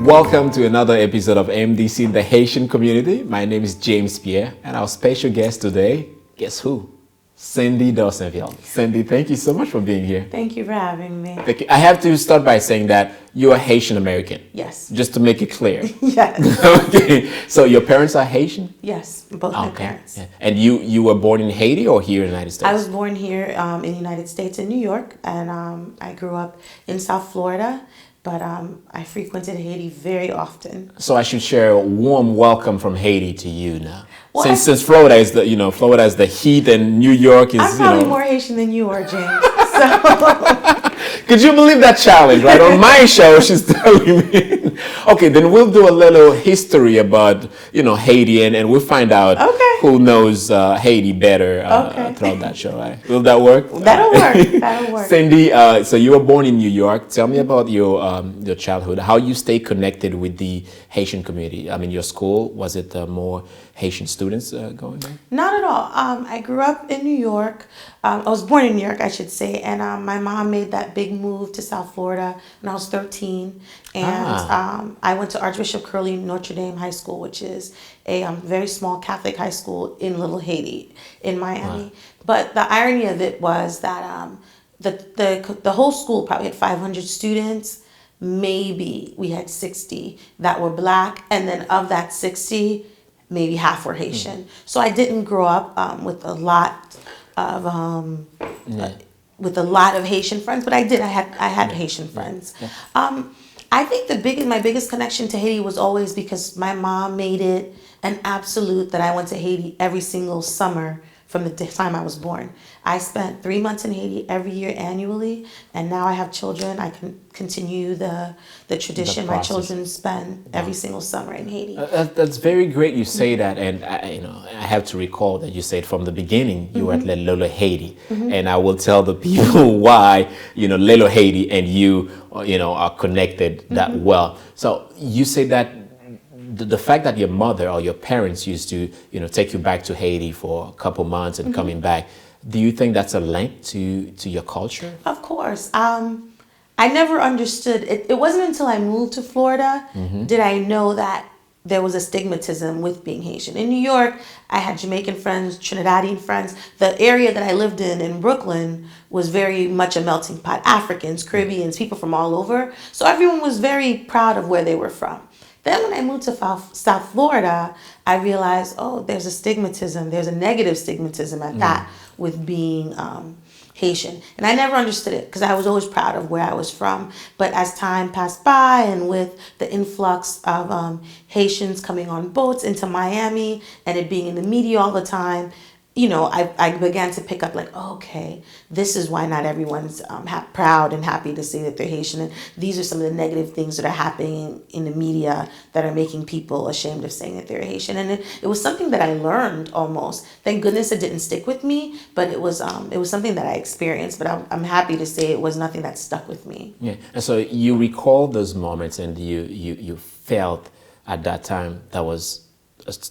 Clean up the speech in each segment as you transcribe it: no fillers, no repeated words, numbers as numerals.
Welcome to another episode of MDC in the Haitian community. My name is James Pierre, and our special guest today, guess who? Cindy Dorsainvil. Cindy, thank you so much for being here. Thank you for having me. Thank you. I have to start by saying that you are Haitian American. Yes. Just to make it clear. Yes. Okay. So your parents are Haitian? Yes, both my parents. Yeah. And you were born in Haiti or here in the United States? I was born here in the United States in New York, and I grew up in South Florida, but I frequented Haiti very often. So I should share a warm welcome from Haiti to you now. Well, Since Florida is Florida is the heat and New York is, I'm probably more Haitian than you are, James. So. Could you believe that challenge, right? On my show, she's telling me. Okay, then we'll do a little history about, Haiti, and we'll find out who knows Haiti better throughout that show, right? Will that work? That'll work. That'll work. Cindy, so you were born in New York. Tell me about your childhood, how you stay connected with the Haitian community. I mean, your school, was it more Haitian students going there? Not at all. I grew up in New York. I was born in New York, I should say, and my mom made that big move to South Florida when I was 13, and I went to Archbishop Curley Notre Dame High School, which is a very small Catholic high school in Little Haiti in Miami. Wow. But the irony of it was that the whole school probably had 500 students. Maybe we had 60 that were Black, and then of that 60, maybe half were Haitian. So I didn't grow up with a lot of Haitian friends, but I did. I had Haitian friends. Yeah. I think my biggest connection to Haiti was always because my mom made it an absolute that I went to Haiti every single summer from the time I was born. I spent 3 months in Haiti every year annually, and now I have children. I can continue the tradition my children spend every single summer in Haiti. That's very great you say that, and I have to recall that you said from the beginning you were at Little Haiti, and I will tell the people why Little Haiti and you are connected that well. So you say that the fact that your mother or your parents used to take you back to Haiti for a couple months and coming back, do you think that's a link to your culture? Of course. I never understood it. It wasn't until I moved to Florida did I know that there was a stigmatism with being Haitian. In New York, I had Jamaican friends, Trinidadian friends. The area that I lived in Brooklyn, was very much a melting pot. Africans, Caribbeans, people from all over. So everyone was very proud of where they were from. Then when I moved to South Florida, I realized, there's a stigmatism. There's a negative stigmatism at that with being Haitian. And I never understood it because I was always proud of where I was from. But as time passed by and with the influx of Haitians coming on boats into Miami and it being in the media all the time, I began to pick up this is why not everyone's proud and happy to say that they're Haitian. And these are some of the negative things that are happening in the media that are making people ashamed of saying that they're Haitian. And it was something that I learned almost. Thank goodness it didn't stick with me, but it was something that I experienced. But I'm happy to say it was nothing that stuck with me. Yeah. And so you recall those moments, and you felt at that time that was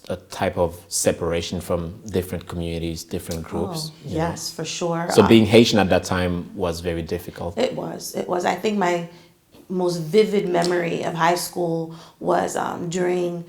a type of separation from different communities, different groups. Yes, for sure. So being Haitian at that time was very difficult. It was. I think my most vivid memory of high school was during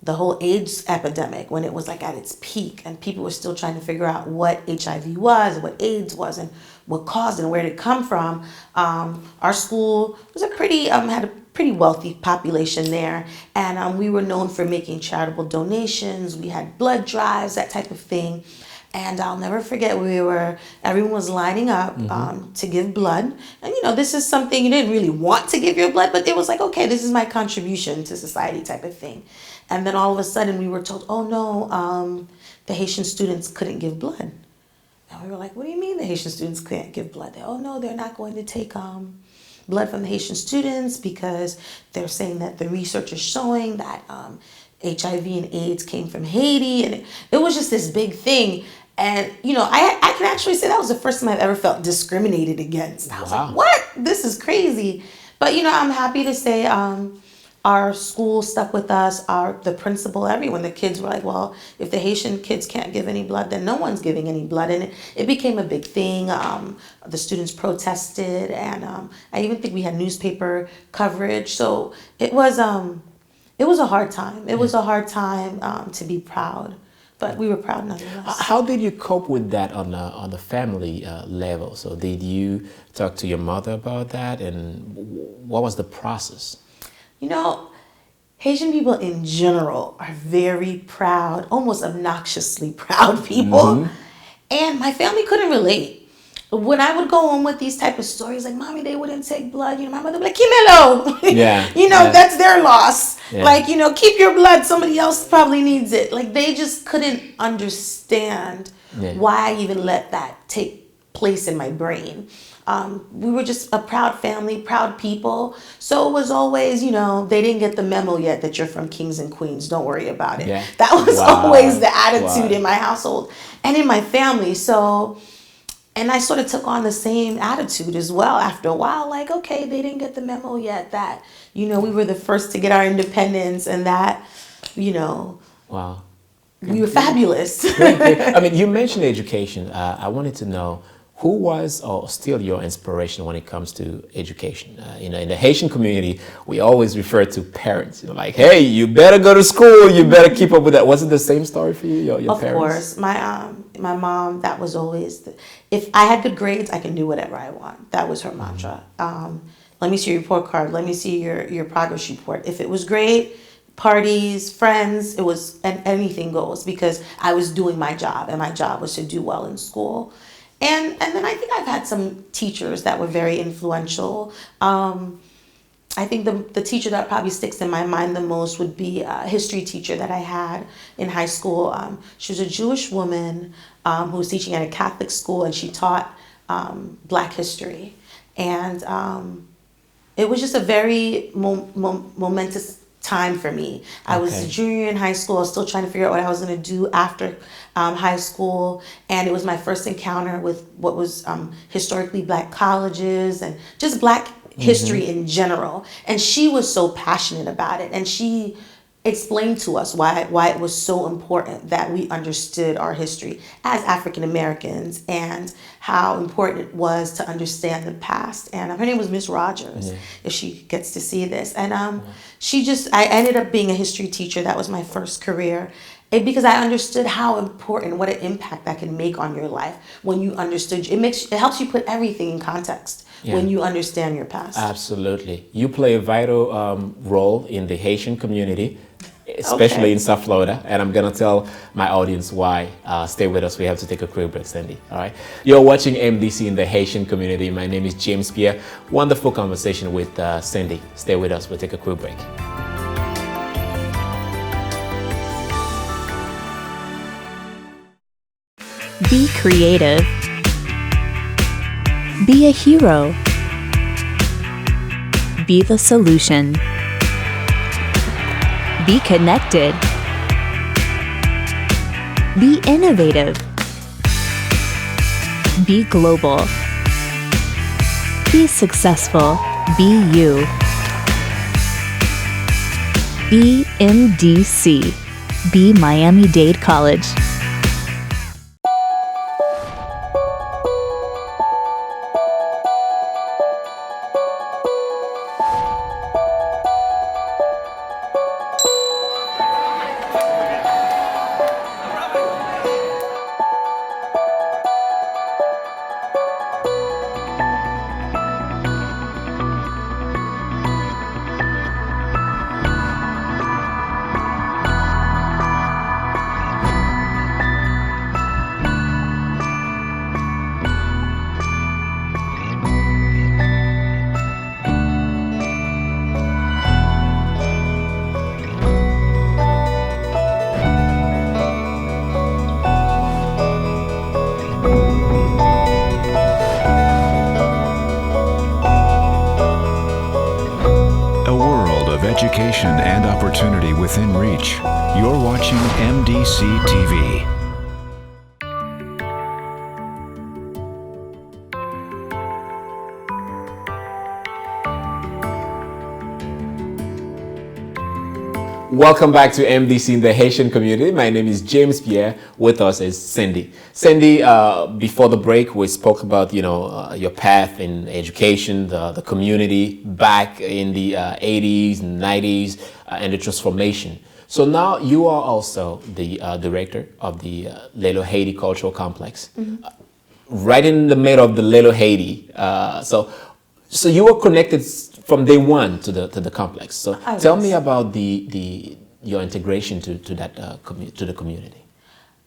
the whole AIDS epidemic, when it was at its peak and people were still trying to figure out what HIV was, what AIDS was, and what caused it and where did it come from. Our school was had a pretty wealthy population there, and we were known for making charitable donations. We had blood drives, that type of thing. And I'll never forget, everyone was lining up to give blood. And this is something you didn't really want to give your blood, but it was okay, this is my contribution to society type of thing. And then all of a sudden we were told, the Haitian students couldn't give blood. And we were like, what do you mean the Haitian students can't give blood? They're not going to take blood from the Haitian students because they're saying that the research is showing that HIV and AIDS came from Haiti. And it was just this big thing. And, I can actually say that was the first time I've ever felt discriminated against. I was like, what? This is crazy. But, I'm happy to say our school stuck with us, the principal, everyone. The kids were like, well, if the Haitian kids can't give any blood, then no one's giving any blood. And it became a big thing. The students protested, and I even think we had newspaper coverage. So it was a hard time. It was a hard time to be proud, but we were proud nonetheless. How did you cope with that on the family level? So did you talk to your mother about that, and what was the process? You know, Haitian people in general are very proud, almost obnoxiously proud people. And my family couldn't relate. When I would go home with these type of stories, like, Mommy, they wouldn't take blood. You know, my mother would be like, Kimelo. Yeah. That's their loss. Yeah. Like, keep your blood. Somebody else probably needs it. Like, they just couldn't understand why I even let that take place in my brain. We were just a proud family, proud people. So it was always, they didn't get the memo yet that you're from Kings and Queens. Don't worry about it. Yeah. That was always the attitude Wow. in my household and in my family. So, and I sort of took on the same attitude as well after a while. Like, okay, they didn't get the memo yet that, we were the first to get our independence, and that, Wow. we were fabulous. I mean, you mentioned education. I wanted to know, who was or still your inspiration when it comes to education? In the Haitian community, we always refer to parents. Like, hey, you better go to school. You better keep up with that. Was it the same story for you, your parents? Of course. My mom, that was always, if I had good grades, I can do whatever I want. That was her mantra. Let me see your report card. Let me see your progress report. If it was great, parties, friends, and anything goes, because I was doing my job, and my job was to do well in school. And then I think I've had some teachers that were very influential. I think the teacher that probably sticks in my mind the most would be a history teacher that I had in high school. She was a Jewish woman who was teaching at a Catholic school, and she taught Black history. And it was just a very momentous time for me. I was a junior in high school. I was still trying to figure out what I was going to do after high school, and it was my first encounter with what was historically Black colleges and just Black history in general. And she was so passionate about it, and she explained to us why it was so important that we understood our history as African Americans, and how important it was to understand the past. And her name was Miss Rogers, if she gets to see this. And I ended up being a history teacher. That was my first career. Because I understood how important, what an impact that can make on your life when you understood. It helps you put everything in context when you understand your past. Absolutely. You play a vital role in the Haitian community, especially in South Florida, and I'm going to tell my audience why. Stay with us. We have to take a quick break, Cindy. All right. You're watching MDC in the Haitian community. My name is James Pierre. Wonderful conversation with Cindy. Stay with us. We'll take a quick break. Be creative. Be a hero. Be the solution. Be connected. Be innovative. Be global. Be successful. Be you. Be MDC. Be Miami-Dade College. Education and opportunity within reach. You're watching MDC-TV. Welcome back to MDC in the Haitian community. My name is James Pierre. With us is Cindy. Cindy, before the break, we spoke about your path in education, the community back in the 80s and 90s, and the transformation. So now you are also the director of the Little Haiti Cultural Complex, right in the middle of the Little Haiti. So you were connected from day one to the complex. So tell me about your integration to that to the community.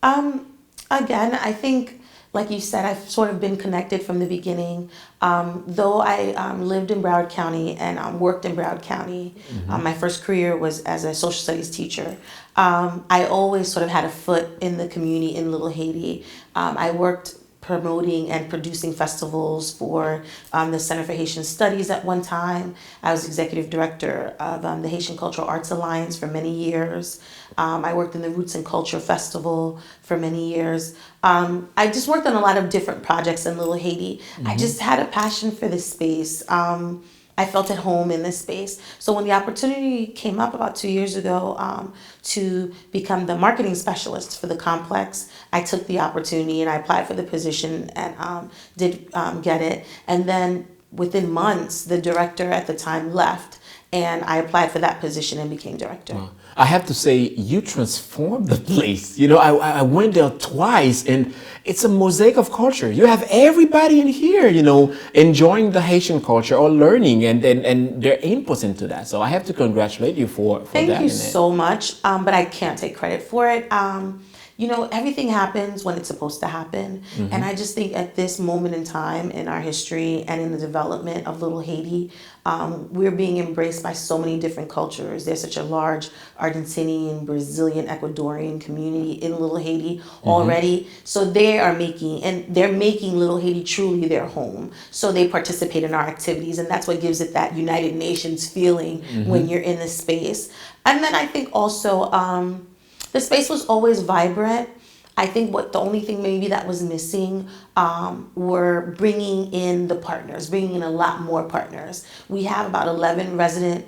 Again, I think, like you said, I've sort of been connected from the beginning. Though I lived in Broward County and worked in Broward County, my first career was as a social studies teacher. I always sort of had a foot in the community in Little Haiti. I worked promoting and producing festivals for the Center for Haitian Studies at one time. I was executive director of the Haitian Cultural Arts Alliance for many years. I worked in the Roots and Culture Festival for many years. I just worked on a lot of different projects in Little Haiti. I just had a passion for this space. I felt at home in this space. So when the opportunity came up about 2 years ago to become the marketing specialist for the complex, I took the opportunity and I applied for the position and did get it. And then within months, the director at the time left, and I applied for that position and became director. Wow. I have to say, you transformed the place. I went there twice, and it's a mosaic of culture. You have everybody in here, enjoying the Haitian culture or learning and their inputs into that. So I have to congratulate you for that. Thank you so much, but I can't take credit for it. Everything happens when it's supposed to happen. And I just think at this moment in time in our history and in the development of Little Haiti, we're being embraced by so many different cultures. There's such a large Argentinian, Brazilian, Ecuadorian community in Little Haiti already. So they're making Little Haiti truly their home. So they participate in our activities, and that's what gives it that United Nations feeling when you're in the space. And then I think also, the space was always vibrant. I think the only thing maybe that was missing were bringing in the partners, bringing in a lot more partners. We have about 11 resident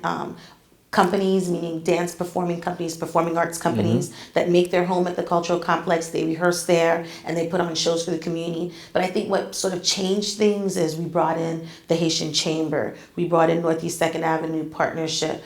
companies, meaning dance performing companies, performing arts companies that make their home at the cultural complex. They rehearse there and they put on shows for the community. But I think what sort of changed things is we brought in the Haitian Chamber. We brought in Northeast 2nd Avenue Partnership.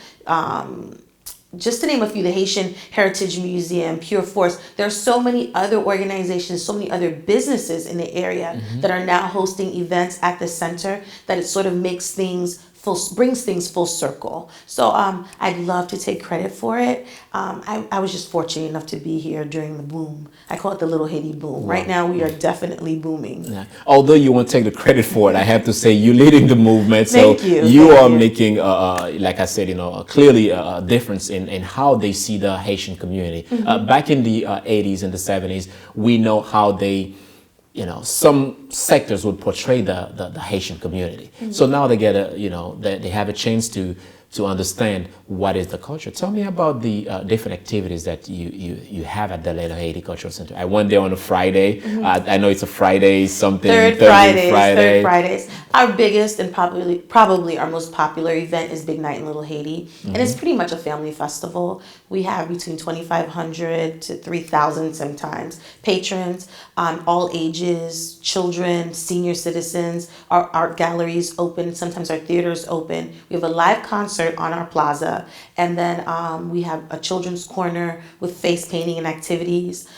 Just to name a few, the Haitian Heritage Museum, Pure Force. There are so many other organizations, so many other businesses in the area that are now hosting events at the center, that it sort of brings things full circle. So I'd love to take credit for it. I was just fortunate enough to be here during the boom. I call it the Little Haiti boom. Right now we are definitely booming. Yeah. Although you won't take the credit for it, I have to say you're leading the movement. So Thank you. You are making, like I said, clearly a difference in how they see the Haitian community. Back in the 80s and the 70s, we know how they, some sectors would portray the Haitian community. So now they get they have a chance to understand what is the culture. Tell me about the different activities that you have at the Little Haiti Cultural Center. I went there on a Friday. I know it's a Friday something. Third Fridays. Our biggest and probably our most popular event is Big Night in Little Haiti. And it's pretty much a family festival. We have between 2,500 to 3,000 sometimes patrons, all ages, children, senior citizens. Our art galleries open. Sometimes our theaters open. We have a live concert on our plaza, and then we have a children's corner with face painting and activities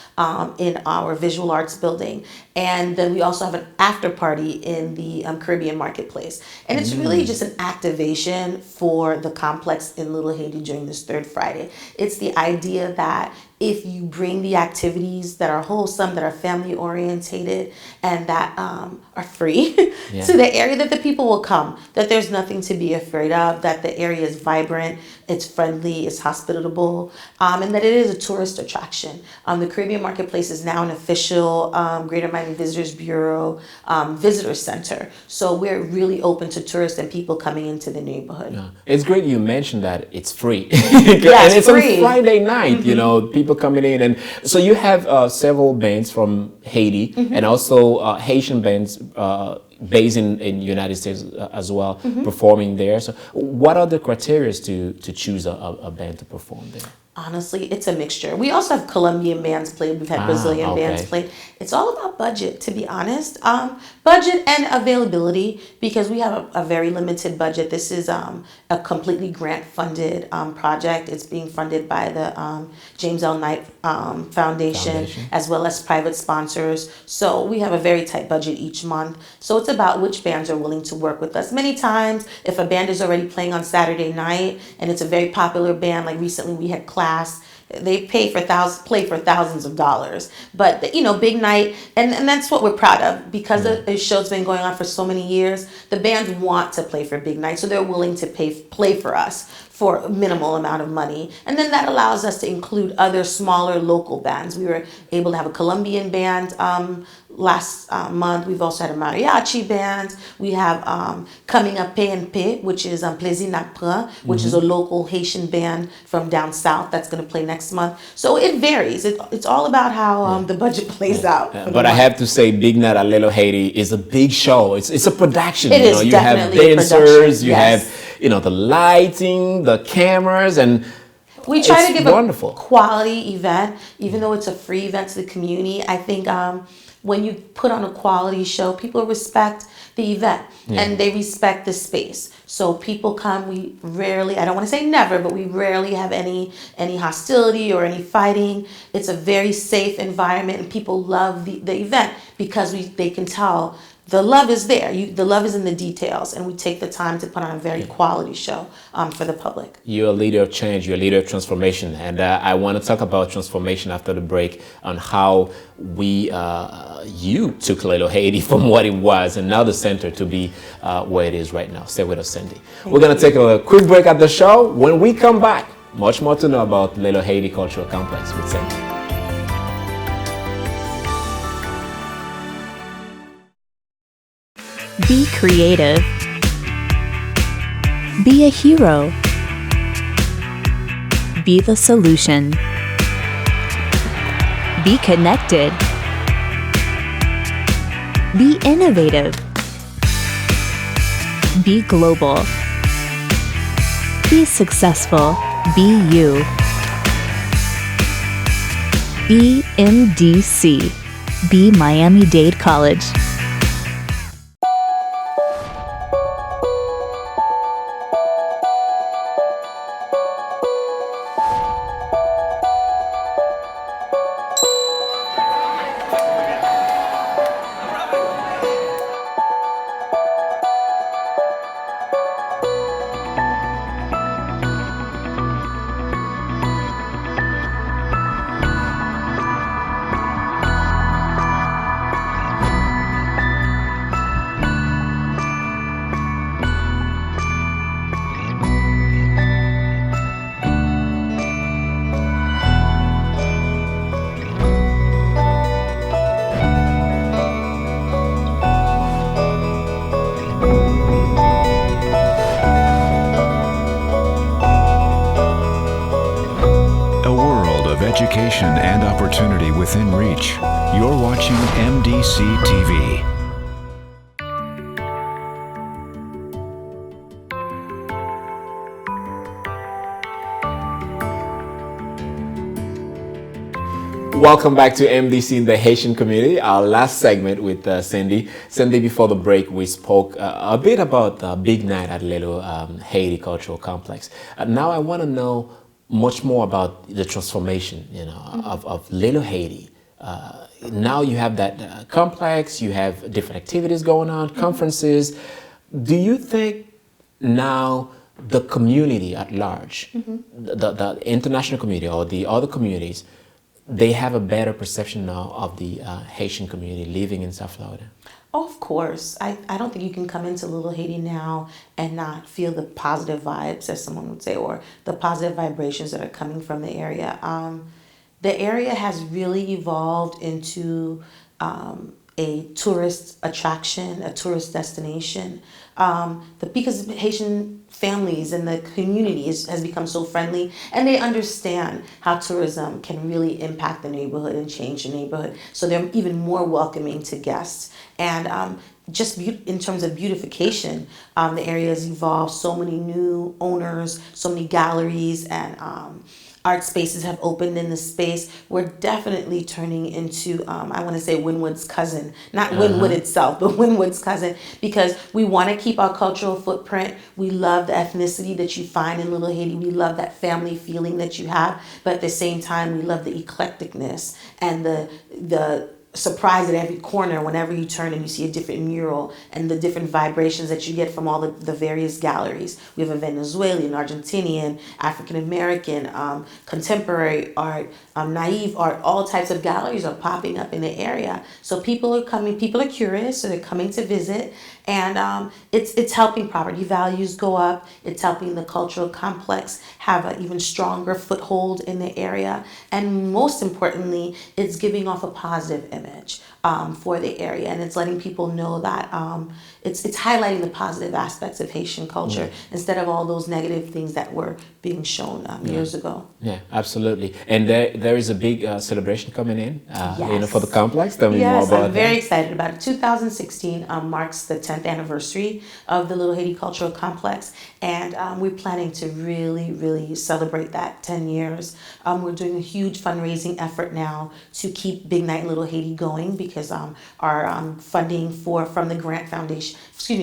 in our visual arts building, and then we also have an after party in the Caribbean Marketplace, and it's really just an activation for the complex in Little Haiti during this third Friday. It's the idea that if you bring the activities that are wholesome, that are family orientated, and that are free to the area, that the people will come, that there's nothing to be afraid of, that the area is vibrant, it's friendly, it's hospitable, and that it is a tourist attraction. The Caribbean Marketplace is now an official Greater Miami Visitors Bureau visitor center. So we're really open to tourists and people coming into the neighborhood. Yeah. It's great you mentioned that it's free. Yeah, and it's free. on Friday night, people coming in. And so you have several bands from Haiti, and also Haitian bands based in United States as well, performing there. So what are the criteria to choose a band to perform there? Honestly, it's a mixture. We also have Colombian bands play. We've had Brazilian bands play. It's all about budget, to be honest. Budget and availability, because we have a very limited budget. This is a completely grant-funded project. It's being funded by the James L. Knight Foundation, as well as private sponsors. So we have a very tight budget each month. So it's about which bands are willing to work with us. Many times, if a band is already playing on Saturday night and it's a very popular band, like recently we had they play for thousands of dollars, but big night, and that's what we're proud of, because the show's been going on for so many years. The bands want to play for big night, so they're willing to play for us for a minimal amount of money, and then that allows us to include other smaller local bands. We were able to have a Colombian band last month. We've also had a mariachi band. We have coming up PNP, which is Plaisir Napra, which is a local Haitian band from down south that's going to play next month. So it varies. It's all about how the budget plays out. But I have to say, Big Night at Little Haiti is a big show. It's a production. It is you definitely have dancers, a you have the lighting, the cameras, and we try to give wonderful. A quality event, even though it's a free event to the community. I think when you put on a quality show, people respect the event and they respect the space. So people come, we rarely, I don't want to say never, but we rarely have any hostility or any fighting. It's a very safe environment, and people love the event because they can tell the love is there. The love is in the details, and we take the time to put on a very quality show for the public. You're a leader of change. You're a leader of transformation, and I want to talk about transformation after the break on how you took Little Haiti from what it was and now the center to be where it is right now. Stay with us, Cindy. We're going to take a quick break at the show. When we come back, much more to know about Little Haiti Cultural Complex with Cindy. Be creative. Be a hero. Be the solution. Be connected. Be innovative. Be global. Be successful. Be you. Be MDC. Be Miami-Dade College. Education and opportunity within reach. You're watching MDC-TV. Welcome back to MDC in the Haitian community, our last segment with Cindy. Cindy, before the break, we spoke a bit about Big Night at Little Haiti Cultural Complex. Now I want to know much more about the transformation, of Little Haiti. Now you have that complex, you have different activities going on, conferences. Do you think now the community at large, the international community or the other communities, they have a better perception now of the Haitian community living in South Florida? Oh, of course. I don't think you can come into Little Haiti now and not feel the positive vibes, as someone would say, or the positive vibrations that are coming from the area. The area has really evolved into a tourist attraction, a tourist destination. Because Haitian families and the community has become so friendly, and they understand how tourism can really impact the neighborhood and change the neighborhood. So they're even more welcoming to guests. And in terms of beautification, the area has evolved. So many new owners, so many galleries, and art spaces have opened in the space. We're definitely turning into, I want to say Wynwood's cousin, not Wynwood itself, but Wynwood's cousin, because we want to keep our cultural footprint. We love the ethnicity that you find in Little Haiti. We love that family feeling that you have, but at the same time, we love the eclecticness and the surprise at every corner whenever you turn and you see a different mural, and the different vibrations that you get from all the various galleries. We have a Venezuelan, Argentinian, African American, contemporary art, naive art, all types of galleries are popping up in the area. So people are coming, people are curious, so they're coming to visit, and it's helping property values go up. It's helping the cultural complex have an even stronger foothold in the area, and most importantly, it's giving off a positive image for the area, and it's letting people know that it's highlighting the positive aspects of Haitian culture instead of all those negative things that were being shown years ago. Yeah, absolutely. And there is a big celebration coming in, Yes. for the complex. Tell me more Yes, about I'm very that. excited about it. 2016 marks the 10th anniversary of the Little Haiti Cultural Complex, and we're planning to really, really celebrate that 10 years. We're doing a huge fundraising effort now to keep Big Night Little Haiti going, because our funding from the Grant Foundation,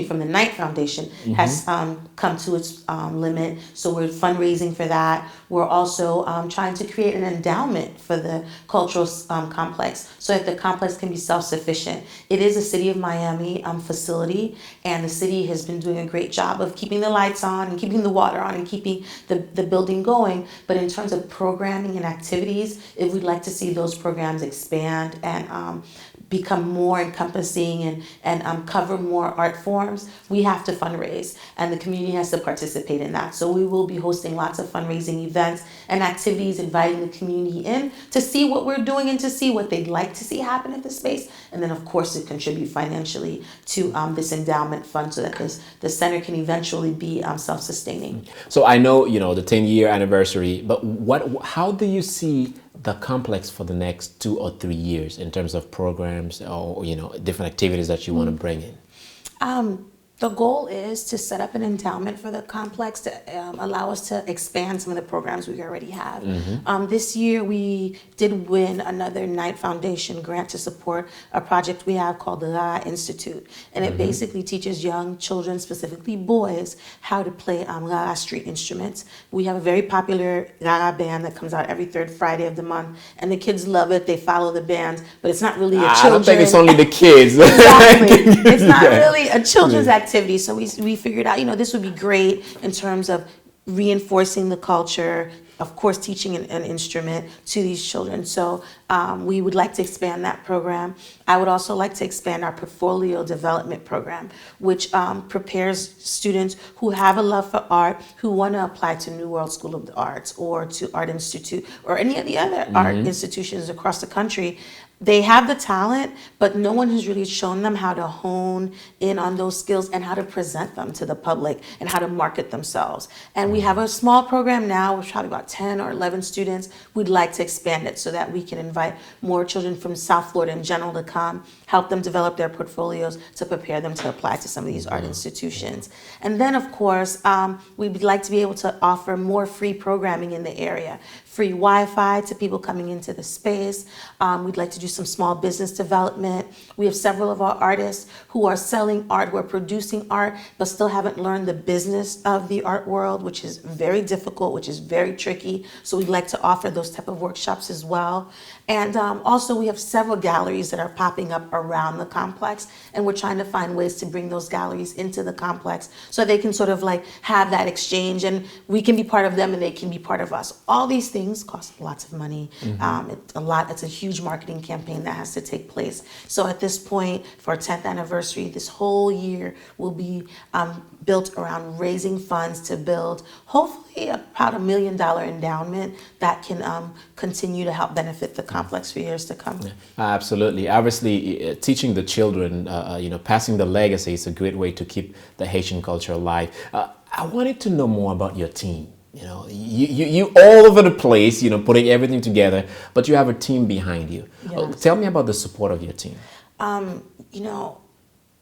from the Knight Foundation has come to its limit. So we're fundraising for that. We're also trying to create an endowment for the cultural complex so that the complex can be self-sufficient. It is a City of Miami facility, and the city has been doing a great job of keeping the lights on and keeping the water on and keeping the building going. But in terms of programming and activities, if we'd like to see those programs expand and become more encompassing and cover more art forms, we have to fundraise, and the community has to participate in that. So we will be hosting lots of fundraising events and activities, inviting the community in to see what we're doing and to see what they'd like to see happen at the space, and then of course to contribute financially to this endowment fund so that the center can eventually be self-sustaining. So I know, the 10-year anniversary, but how do you see the complex for the next 2 or 3 years in terms of programs or, different activities that you want to bring in? The goal is to set up an endowment for the complex to allow us to expand some of the programs we already have. This year we did win another Knight Foundation grant to support a project we have called the Rara Institute, and it basically teaches young children, specifically boys, how to play Rara street instruments. We have a very popular Rara band that comes out every third Friday of the month, and the kids love it. They follow the band, but it's not really a children. I don't think it's only the kids. Exactly. It's not really a children's activity. So we figured out, this would be great in terms of reinforcing the culture, of course, teaching an instrument to these children. So we would like to expand that program. I would also like to expand our portfolio development program, which prepares students who have a love for art, who want to apply to New World School of the Arts or to Art Institute or any of the other art institutions across the country. They have the talent, but no one has really shown them how to hone in on those skills and how to present them to the public and how to market themselves. And we have a small program now with probably about 10 or 11 students. We'd like to expand it so that we can invite more children from South Florida in general to come, help them develop their portfolios to prepare them to apply to some of these art institutions. And then, of course, we'd like to be able to offer more free programming in the area. Free Wi-Fi to people coming into the space. We'd like to do some small business development. We have several of our artists who are selling art, who are producing art, but still haven't learned the business of the art world, which is very difficult, which is very tricky. So we'd like to offer those type of workshops as well. And also we have several galleries that are popping up around the complex, and we're trying to find ways to bring those galleries into the complex so they can sort of like have that exchange, and we can be part of them and they can be part of us. All these things cost lots of money. It's a huge marketing campaign campaign that has to take place. So at this point, for our 10th anniversary, this whole year will be built around raising funds to build, hopefully, about $1 million endowment that can continue to help benefit the complex for years to come. Yeah, absolutely. Obviously, teaching the children, passing the legacy is a great way to keep the Haitian culture alive. I wanted to know more about your team. You all over the place, putting everything together, but you have a team behind you. Yes. Tell me about the support of your team.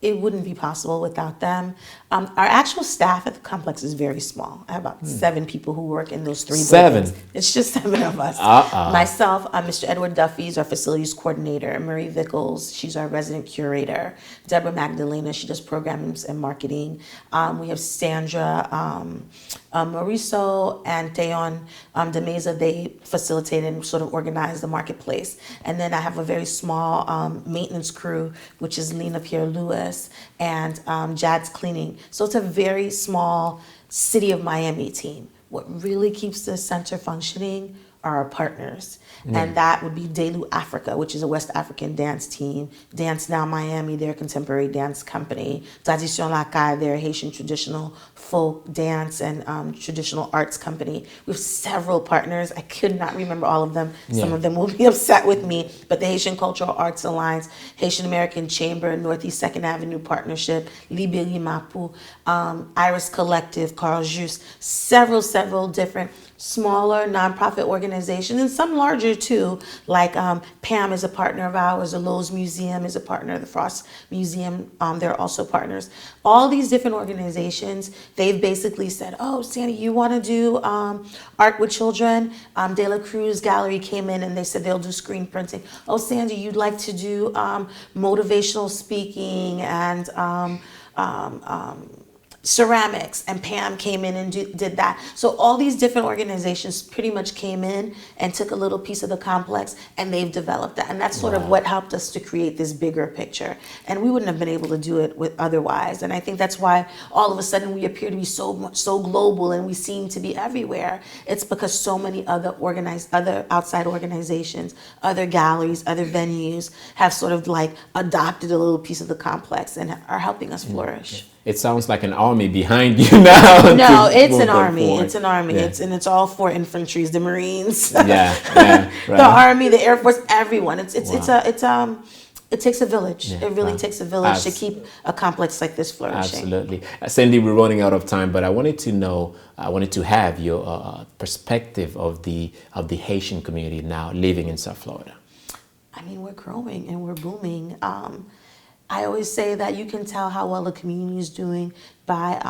It wouldn't be possible without them. Our actual staff at the complex is very small. I have about 7 people who work in those 3 buildings. It's just 7 of us. Myself, Mr. Edward Duffy is our facilities coordinator. Marie Vickles, she's our resident curator. Deborah Magdalena, she does programs and marketing. We have Sandra Mauricio and Teon de Meza. They facilitate and sort of organize the marketplace. And then I have a very small maintenance crew, which is Lena Pierre-Louis and Jad's Cleaning. So it's a very small City of Miami team. What really keeps the center functioning are our partners. And that would be Delu Africa, which is a West African dance team. Dance Now Miami, their contemporary dance company. Tradition Lakai, their Haitian traditional folk dance and traditional arts company. We have several partners. I could not remember all of them. Some of them will be upset with me. But the Haitian Cultural Arts Alliance, Haitian American Chamber, Northeast 2nd Avenue Partnership, Libeli Mapu, Iris Collective, Carl Jus, several different smaller nonprofit organizations, and some larger too, like PAM is a partner of ours, the Lowe's Museum is a partner, the Frost Museum, they're also partners. All these different organizations, they've basically said, oh, Sandy, you want to do art with children? De La Cruz Gallery came in and they said they'll do screen printing. Oh, Sandy, you'd like to do motivational speaking and ceramics, and Pam came in and did that. So all these different organizations pretty much came in and took a little piece of the complex, and they've developed that. And that's sort of what helped us to create this bigger picture. And we wouldn't have been able to do it with otherwise. And I think that's why all of a sudden we appear to be so global, and we seem to be everywhere. It's because so many other outside organizations, other galleries, other venues have sort of like adopted a little piece of the complex and are helping us flourish. It sounds like an army behind you now. No, it's an army. Forward. It's an army. Yeah. It's all 4 infantries, the Marines, right. the Army, the Air Force, everyone. It takes a village. Yeah, It really takes a village to keep a complex like this flourishing. Absolutely. Sandy, we're running out of time, but I wanted to have your perspective of the Haitian community now living in South Florida. I mean, we're growing and we're booming. I always say that you can tell how well a community is doing by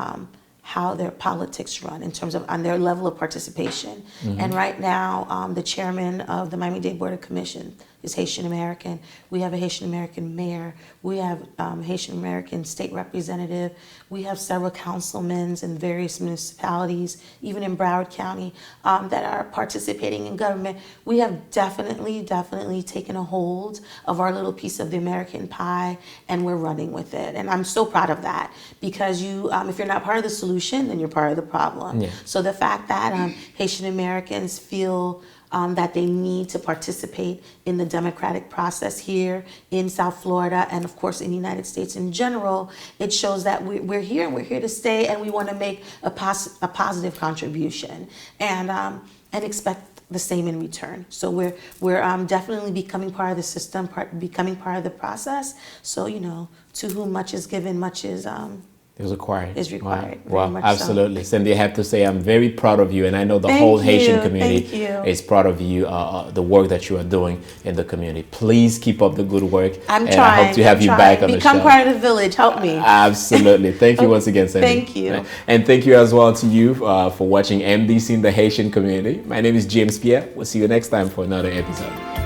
how their politics run in terms of on their level of participation. And right now, the chairman of the Miami-Dade Board of Commission is Haitian American. We have a Haitian American mayor. We have Haitian American state representative. We have several councilmen in various municipalities, even in Broward County, that are participating in government. We have definitely taken a hold of our little piece of the American pie, and we're running with it. And I'm so proud of that, because if you're not part of the solution, then you're part of the problem. Yeah. So the fact that Haitian Americans feel that they need to participate in the democratic process here in South Florida, and of course in the United States in general, it shows that we're here and we're here to stay, and we want to make a positive contribution and expect the same in return. So we're definitely becoming part of the system, becoming part of the process. So to whom much is given, much is required. Is required. Wow, absolutely. So. Cindy, I have to say I'm very proud of you, and I know the whole Haitian community is proud of you, the work that you are doing in the community. Please keep up the good work. I'm and trying. I hope to have you back on the show. Become part of the village. Help me. Absolutely. Thank you once again, Cindy. Thank you. And thank you as well to you for watching MDC in the Haitian community. My name is James Pierre. We'll see you next time for another episode.